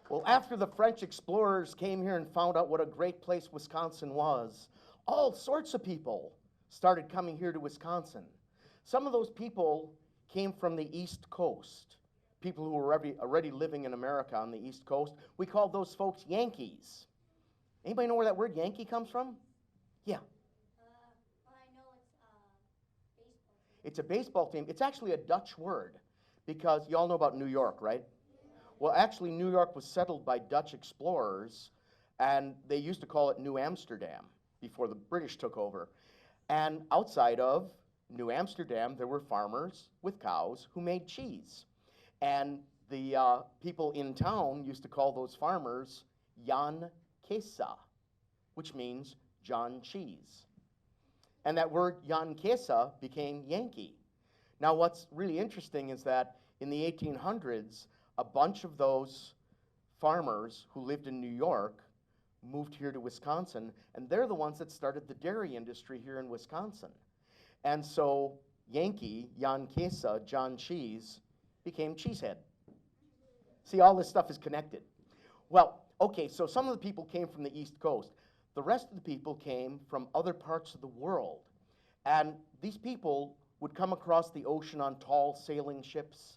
Well, after the French explorers came here and found out what a great place Wisconsin was, all sorts of people started coming here to Wisconsin. Some of those people came from the East Coast, people who were already living in America on the East Coast. We called those folks Yankees. Anybody know where that word Yankee comes from? Yeah. Well, I know it's baseball team. It's a baseball team. It's actually a Dutch word because you all know about New York, right? Well, actually, New York was settled by Dutch explorers, and they used to call it New Amsterdam before the British took over. And outside of New Amsterdam, there were farmers with cows who made cheese. And the people in town used to call those farmers Jan Kesa, which means John Cheese. And that word Jan Kesa became Yankee. Now, what's really interesting is that in the 1800s, a bunch of those farmers who lived in New York moved here to Wisconsin, and they're the ones that started the dairy industry here in Wisconsin. And so Yankee, Jan Kesa, John Cheese, became Cheesehead. See, all this stuff is connected. Well, okay, so some of the people came from the East Coast. The rest of the people came from other parts of the world. And these people would come across the ocean on tall sailing ships.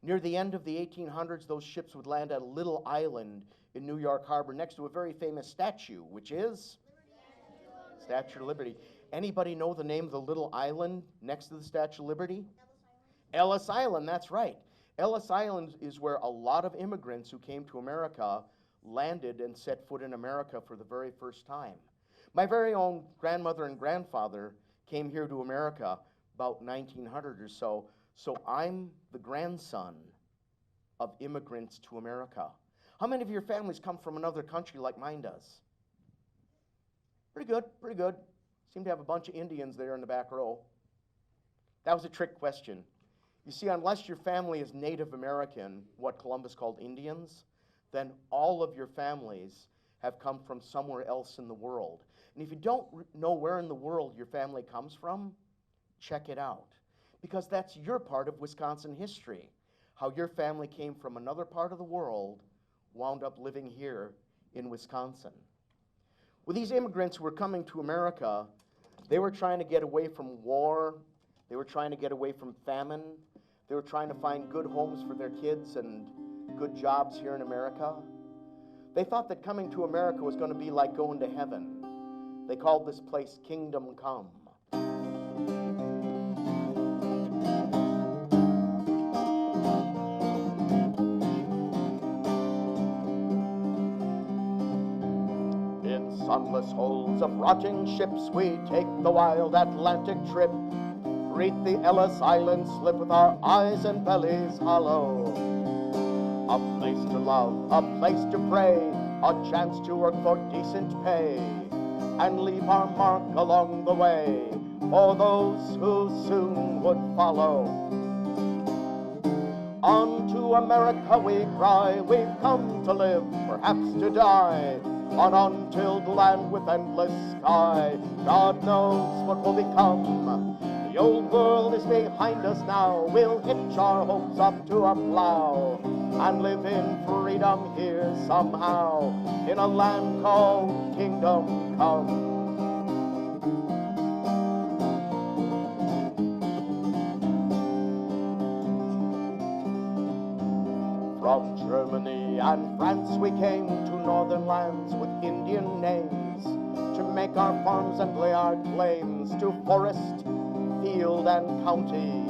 Near the end of the 1800s, those ships would land at a little island in New York Harbor next to a very famous statue, which is? Statue of Liberty. Anybody know the name of the little island next to the Statue of Liberty? Ellis Island, that's right. Ellis Island is where a lot of immigrants who came to America landed and set foot in America for the very first time. My very own grandmother and grandfather came here to America about 1900 or so. So I'm the grandson of immigrants to America. How many of your families come from another country like mine does? Pretty good, pretty good. Seem to have a bunch of Indians there in the back row. That was a trick question. You see, unless your family is Native American, what Columbus called Indians, then all of your families have come from somewhere else in the world. And if you don't know where in the world your family comes from, check it out. Because that's your part of Wisconsin history, how your family came from another part of the world, wound up living here in Wisconsin. Well, these immigrants who were coming to America, they were trying to get away from war, they were trying to get away from famine, they were trying to find good homes for their kids and good jobs here in America. They thought that coming to America was going to be like going to heaven. They called this place Kingdom Come. Sunless hulls of rotting ships, we take the wild Atlantic trip. Greet the Ellis Island slip with our eyes and bellies hollow. A place to love, a place to pray, a chance to work for decent pay, and leave our mark along the way for those who soon would follow. On to America we cry, we've come to live, perhaps to die, on untilled land with endless sky. God knows what will become. The old world is behind us now. We'll hitch our hopes up to a plow and live in freedom here somehow, in a land called Kingdom Come. From Germany and France we came to northern lands with Indian names, to make our farms and lay our claims to forest, field and county.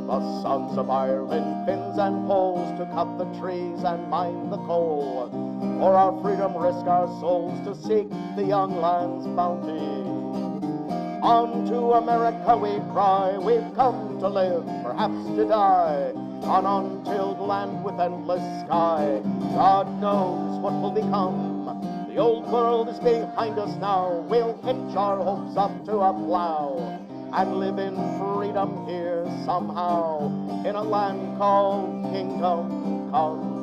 The sons of Ireland, Finns and Poles, to cut the trees and mine the coal. For our freedom risk our souls to seek the young land's bounty. On to America we cry, we've come to live, perhaps to die, on untilled land with endless sky. God knows what will become. The old world is behind us now. We'll hitch our hopes up to a plow and live in freedom here somehow, in a land called Kingdom Come.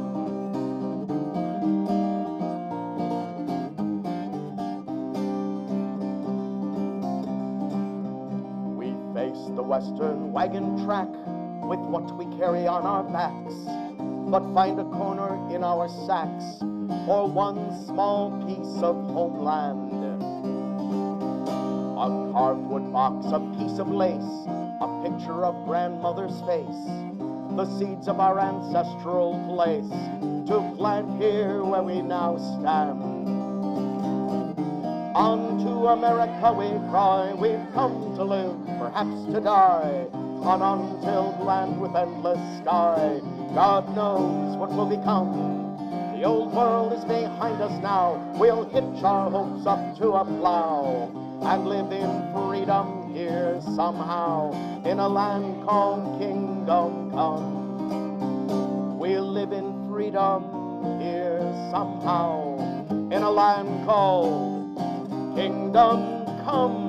We face the western wagon track with what we carry on our backs. but find a corner in our sacks for one small piece of homeland. A carved wood box, a piece of lace, a picture of grandmother's face, the seeds of our ancestral place to plant here where we now stand. On to America we cry, we've come to live, perhaps to die, on untilled land with endless sky. God knows what will become. The old world is behind us now. We'll hitch our hopes up to a plow and live in freedom here somehow, in a land called Kingdom Come. We'll live in freedom here somehow, in a land called Kingdom Come.